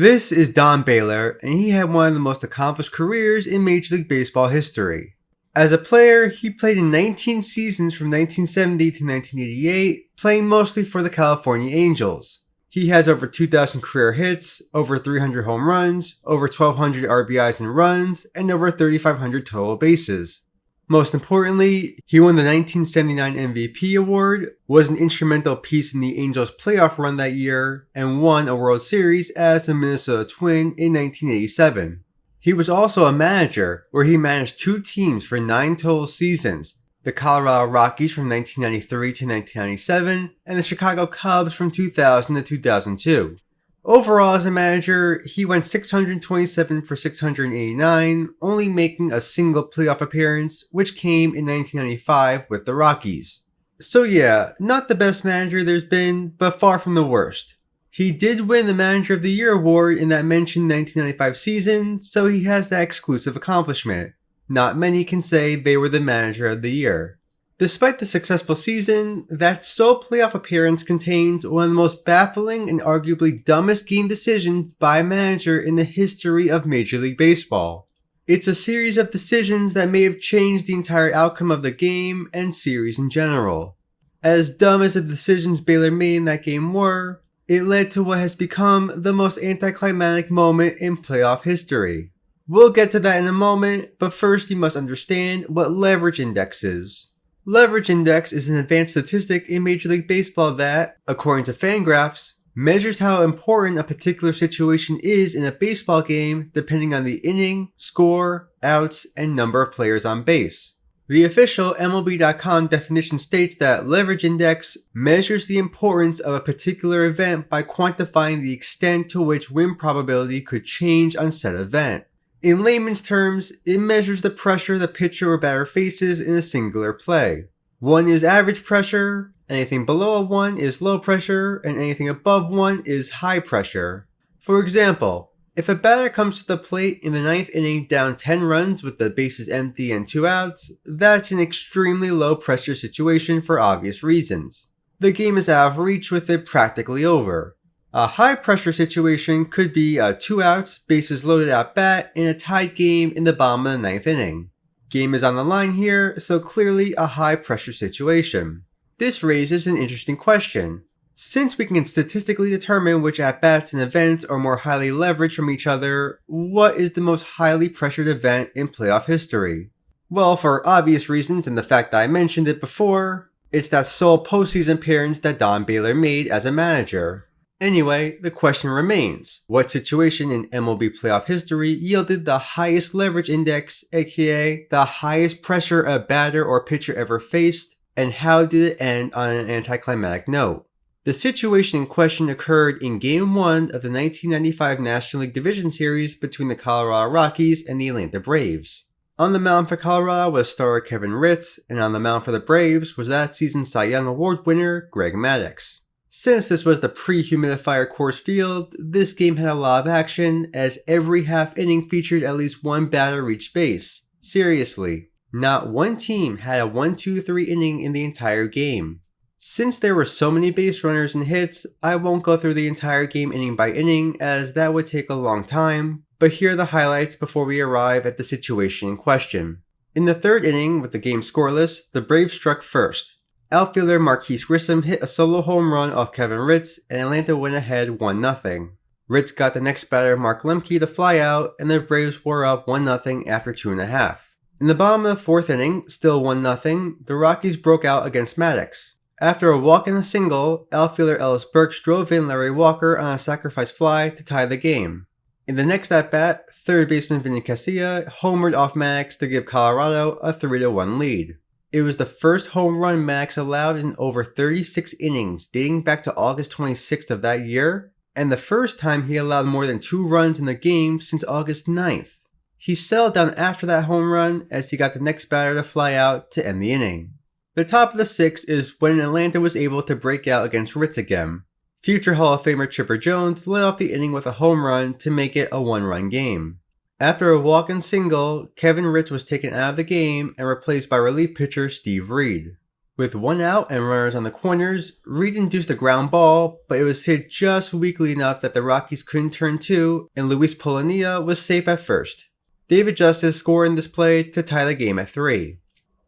This is Don Baylor, and he had one of the most accomplished careers in Major League Baseball history. As a player, he played in 19 seasons from 1970 to 1988, playing mostly for the California Angels. He has over 2,000 career hits, over 300 home runs, over 1,200 RBIs and runs, and over 3,500 total bases. Most importantly, he won the 1979 MVP award, was an instrumental piece in the Angels' playoff run that year, and won a World Series as the Minnesota Twin in 1987. He was also a manager, where he managed two teams for 9 total seasons, the Colorado Rockies from 1993 to 1997, and the Chicago Cubs from 2000 to 2002. Overall, as a manager, he went 627 for 689, only making a single playoff appearance, which came in 1995 with the Rockies. So yeah, not the best manager there's been, but far from the worst. He did win the Manager of the Year award in that mentioned 1995 season, so he has that exclusive accomplishment. Not many can say they were the Manager of the Year. Despite the successful season, that sole playoff appearance contains one of the most baffling and arguably dumbest game decisions by a manager in the history of Major League Baseball. It's a series of decisions that may have changed the entire outcome of the game and series in general. As dumb as the decisions Baylor made in that game were, it led to what has become the most anticlimactic moment in playoff history. We'll get to that in a moment, but first you must understand what leverage index is. Leverage index is an advanced statistic in Major League Baseball that, according to Fangraphs, measures how important a particular situation is in a baseball game depending on the inning, score, outs, and number of players on base. The official MLB.com definition states that leverage index measures the importance of a particular event by quantifying the extent to which win probability could change on said event. In layman's terms, it measures the pressure the pitcher or batter faces in a singular play. 1 is average pressure, anything below a 1 is low pressure, and anything above 1 is high pressure. For example, if a batter comes to the plate in the 9th inning down 10 runs with the bases empty and 2 outs, that's an extremely low pressure situation for obvious reasons. The game is out of reach with it practically over. A high pressure situation could be a 2 outs, bases loaded at bat, in a tied game in the bottom of the 9th inning. Game is on the line here, so clearly a high pressure situation. This raises an interesting question. Since we can statistically determine which at-bats and events are more highly leveraged from each other, what is the most highly pressured event in playoff history? Well, for obvious reasons and the fact that I mentioned it before, it's that sole postseason appearance that Don Baylor made as a manager. Anyway, the question remains, what situation in MLB playoff history yielded the highest leverage index, aka the highest pressure a batter or pitcher ever faced, and how did it end on an anticlimactic note? The situation in question occurred in Game 1 of the 1995 National League Division Series between the Colorado Rockies and the Atlanta Braves. On the mound for Colorado was starter Kevin Ritz, and on the mound for the Braves was that season's Cy Young Award winner Greg Maddux. Since this was the pre-humidifier Coors Field, this game had a lot of action as every half inning featured at least one batter reach base. Seriously, not one team had a 1-2-3 inning in the entire game. Since there were so many base runners and hits, I won't go through the entire game inning by inning as that would take a long time, but here are the highlights before we arrive at the situation in question. In the 3rd inning, with the game scoreless, the Braves struck first. Outfielder Marquise Grissom hit a solo home run off Kevin Ritz, and Atlanta went ahead 1-0. Ritz got the next batter Mark Lemke to fly out, and the Braves were up 1-0 after 2.5. In the bottom of the 4th inning, still 1-0, the Rockies broke out against Maddux. After a walk and a single, outfielder Ellis Burks drove in Larry Walker on a sacrifice fly to tie the game. In the next at-bat, third baseman Vinny Castilla homered off Maddux to give Colorado a 3-1 lead. It was the first home run Maddux allowed in over 36 innings dating back to August 26th of that year, and the first time he allowed more than 2 runs in the game since August 9th. He settled down after that home run as he got the next batter to fly out to end the inning. The top of the 6th is when Atlanta was able to break out against Ritz again. Future Hall of Famer Chipper Jones led off the inning with a home run to make it a 1-run game. After a walk and single, Kevin Ritz was taken out of the game and replaced by relief pitcher Steve Reed. With one out and runners on the corners, Reed induced a ground ball, but it was hit just weakly enough that the Rockies couldn't turn two, and Luis Polania was safe at first. David Justice scored in this play to tie the game at 3.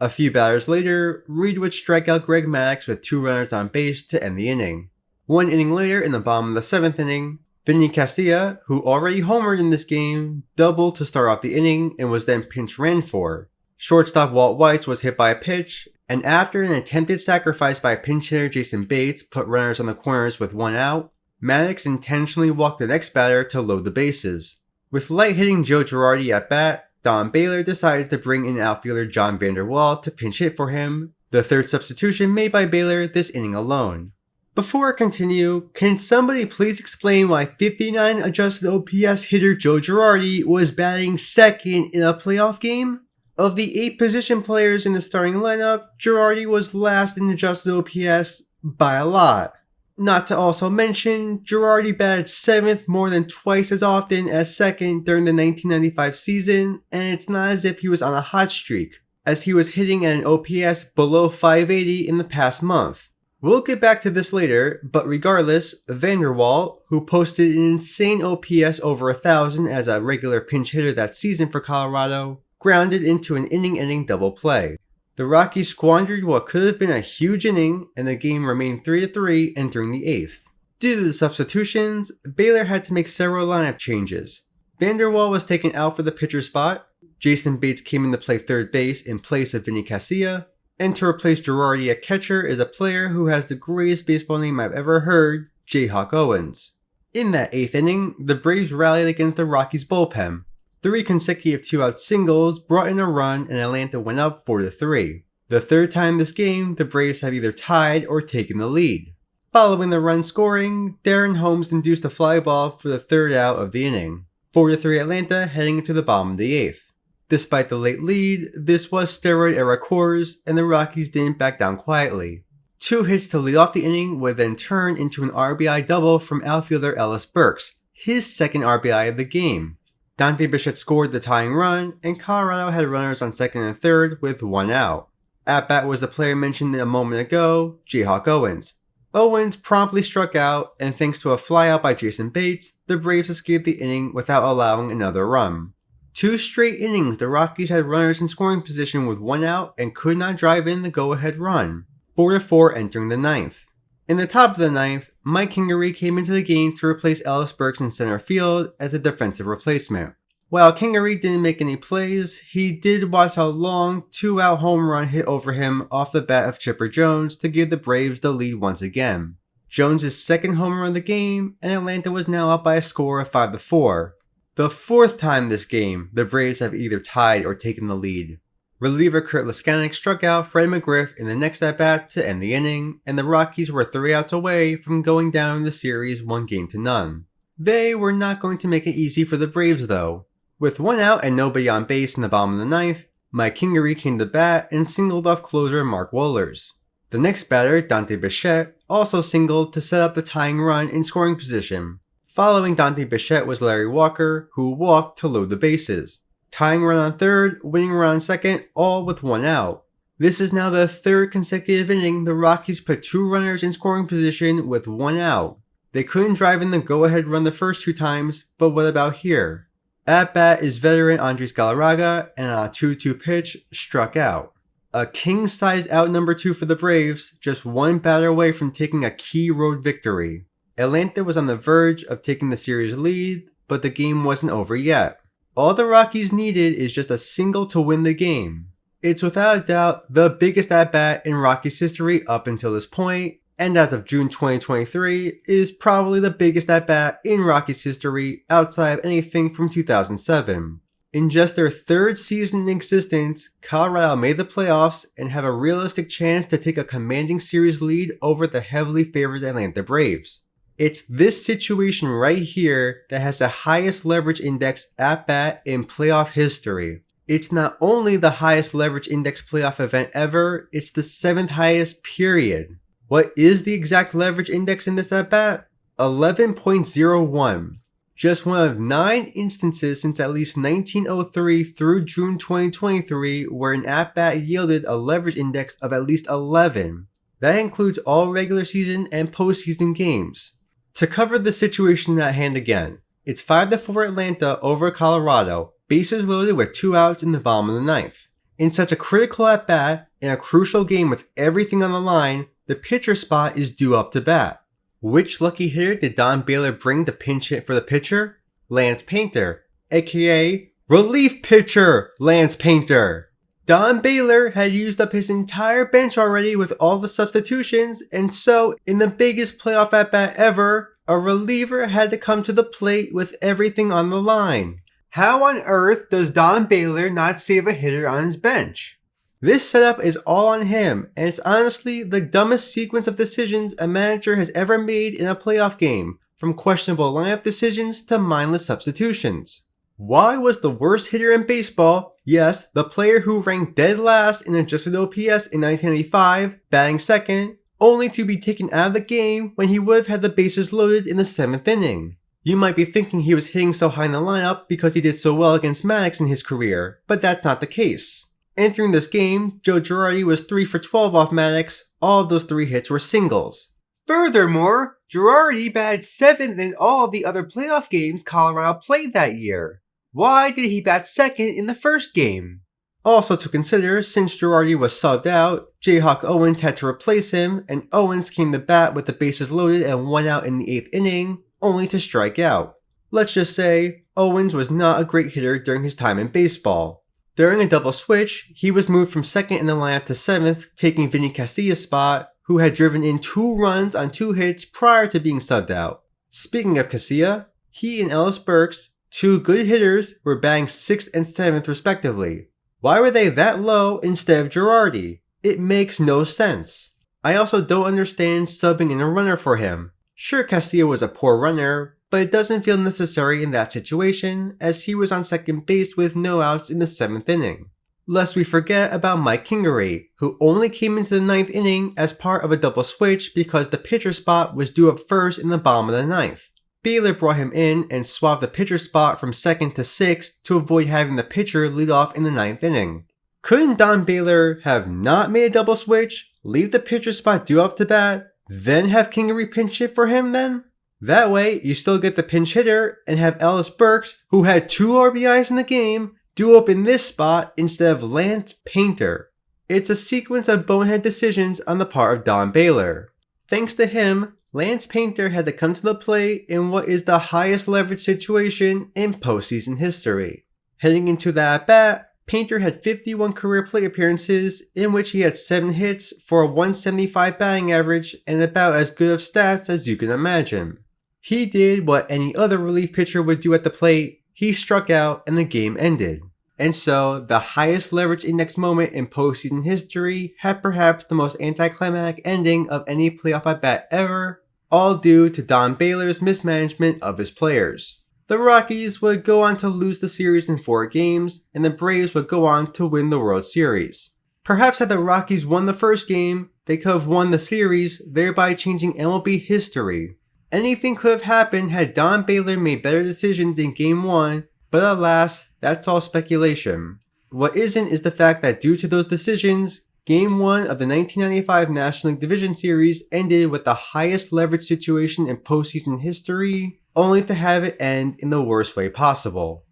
A few batters later, Reed would strike out Greg Maddux with 2 runners on base to end the inning. 1 inning later, in the bottom of the 7th inning, Vinny Castilla, who already homered in this game, doubled to start off the inning and was then pinch ran for. Shortstop Walt Weiss was hit by a pitch, and after an attempted sacrifice by pinch hitter Jason Bates put runners on the corners with 1 out, Maddux intentionally walked the next batter to load the bases. With light-hitting Joe Girardi at bat, Don Baylor decided to bring in outfielder John Vander Wal to pinch hit for him, the 3rd substitution made by Baylor this inning alone. Before I continue, can somebody please explain why 59 adjusted OPS hitter Joe Girardi was batting 2nd in a playoff game? Of the 8 position players in the starting lineup, Girardi was last in adjusted OPS by a lot. Not to also mention, Girardi batted 7th more than twice as often as 2nd during the 1995 season, and it's not as if he was on a hot streak, as he was hitting at an OPS below 580 in the past month. We'll get back to this later, but regardless, Vander Wal, who posted an insane OPS over 1,000 as a regular pinch hitter that season for Colorado, grounded into an inning-ending double play. The Rockies squandered what could have been a huge inning, and the game remained 3-3 entering the 8th. Due to the substitutions, Baylor had to make several lineup changes. Vander Wal was taken out for the pitcher spot, Jason Bates came in to play 3rd base in place of Vinny Castilla, and to replace Girardi at catcher is a player who has the greatest baseball name I've ever heard, Jayhawk Owens. In that 8th inning, the Braves rallied against the Rockies bullpen. 3 consecutive 2-out singles brought in a run and Atlanta went up 4-3. The 3rd time this game, the Braves have either tied or taken the lead. Following the run scoring, Darren Holmes induced a fly ball for the 3rd out of the inning. 4-3 Atlanta heading into the bottom of the 8th. Despite the late lead, this was steroid era Coors, and the Rockies didn't back down quietly. 2 hits to lead off the inning would then turn into an RBI double from outfielder Ellis Burks, his 2nd RBI of the game. Dante Bichette scored the tying run, and Colorado had runners on 2nd and 3rd with 1 out. At bat was the player mentioned a moment ago, Jayhawk Owens. Owens promptly struck out, and thanks to a flyout by Jason Bates, the Braves escaped the inning without allowing another run. 2 straight innings, the Rockies had runners in scoring position with 1 out and could not drive in the go-ahead run. 4-4 entering the 9th. In the top of the 9th, Mike Kingery came into the game to replace Ellis Burks in center field as a defensive replacement. While Kingery didn't make any plays, he did watch a long 2-out home run hit over him off the bat of Chipper Jones to give the Braves the lead once again. Jones' 2nd home run of the game, and Atlanta was now up by a score of 5-4. The 4th time this game, the Braves have either tied or taken the lead. Reliever Kurt Leskanik struck out Fred McGriff in the next at-bat to end the inning, and the Rockies were 3 outs away from going down in the series 1-0. They were not going to make it easy for the Braves though. With 1 out and nobody on base in the bottom of the 9th, Mike Kingery came to bat and singled off closer Mark Wohlers. The next batter, Dante Bichette, also singled to set up the tying run in scoring position. Following Dante Bichette was Larry Walker, who walked to load the bases. Tying run on 3rd, winning run on 2nd, all with 1 out. This is now the 3rd consecutive inning the Rockies put 2 runners in scoring position with 1 out. They couldn't drive in the go-ahead run the first 2 times, but what about here? At bat is veteran Andres Galarraga, and on a 2-2 pitch, struck out. A king-sized out number 2 for the Braves, just 1 batter away from taking a key road victory. Atlanta was on the verge of taking the series lead, but the game wasn't over yet. All the Rockies needed is just a single to win the game. It's without a doubt the biggest at-bat in Rockies history up until this point, and as of June 2023, is probably the biggest at-bat in Rockies history outside of anything from 2007. In just their 3rd season in existence, Colorado made the playoffs and have a realistic chance to take a commanding series lead over the heavily favored Atlanta Braves. It's this situation right here that has the highest leverage index at-bat in playoff history. It's not only the highest leverage index playoff event ever, it's the 7th highest period. What is the exact leverage index in this at-bat? 11.01. just one of 9 instances since at least 1903 through June 2023 where an at-bat yielded a leverage index of at least 11. That includes all regular season and postseason games. To cover the situation at hand again, it's 5-4 Atlanta over Colorado, bases loaded with 2 outs in the bottom of the 9th. In such a critical at-bat, in a crucial game with everything on the line, the pitcher spot is due up to bat. Which lucky hitter did Don Baylor bring to pinch hit for the pitcher? Lance Painter, aka relief pitcher Lance Painter. Don Baylor had used up his entire bench already with all the substitutions, and so, in the biggest playoff at-bat ever, a reliever had to come to the plate with everything on the line. How on earth does Don Baylor not save a hitter on his bench? This setup is all on him, and it's honestly the dumbest sequence of decisions a manager has ever made in a playoff game, from questionable lineup decisions to mindless substitutions. Why was the worst hitter in baseball, yes, the player who ranked dead last in adjusted OPS in 1995, batting second, only to be taken out of the game when he would have had the bases loaded in the 7th inning? You might be thinking he was hitting so high in the lineup because he did so well against Maddox in his career, but that's not the case. Entering this game, Joe Girardi was 3 for 12 off Maddox. All of those 3 hits were singles. Furthermore, Girardi batted 7th in all of the other playoff games Colorado played that year. Why did he bat 2nd in the first game? Also to consider, since Girardi was subbed out, Jayhawk Owens had to replace him, and Owens came to bat with the bases loaded and 1 out in the 8th inning, only to strike out. Let's just say, Owens was not a great hitter during his time in baseball. During a double switch, he was moved from 2nd in the lineup to 7th, taking Vinny Castilla's spot, who had driven in 2 runs on 2 hits prior to being subbed out. Speaking of Castilla, he and Ellis Burks, 2 good hitters, were batting 6th and 7th respectively. Why were they that low instead of Girardi? It makes no sense. I also don't understand subbing in a runner for him. Sure, Castilla was a poor runner, but it doesn't feel necessary in that situation, as he was on second base with no outs in the 7th inning. Lest we forget about Mike Kingery, who only came into the 9th inning as part of a double switch because the pitcher spot was due up first in the bottom of the 9th. Baylor brought him in and swapped the pitcher spot from 2nd to 6th to avoid having the pitcher lead off in the 9th inning. Couldn't Don Baylor have not made a double switch, leave the pitcher spot due up to bat, then have Kingery pinch hit for him then? That way, you still get the pinch hitter and have Ellis Burks, who had 2 RBIs in the game, due up in this spot instead of Lance Painter. It's a sequence of bonehead decisions on the part of Don Baylor. Thanks to him, Lance Painter had to come to the plate in what is the highest leverage situation in postseason history. Heading into the at-bat, Painter had 51 career plate appearances, in which he had 7 hits for a 175 batting average and about as good of stats as you can imagine. He did what any other relief pitcher would do at the plate. He struck out and the game ended. And so, the highest leverage index moment in postseason history had perhaps the most anticlimactic ending of any playoff at-bat ever, all due to Don Baylor's mismanagement of his players. The Rockies would go on to lose the series in 4 games, and the Braves would go on to win the World Series. Perhaps had the Rockies won the first game, they could have won the series, thereby changing MLB history. Anything could have happened had Don Baylor made better decisions in Game 1, but alas, that's all speculation. What isn't is the fact that due to those decisions, Game 1 of the 1995 National League Division Series ended with the highest leverage situation in postseason history, only to have it end in the worst way possible.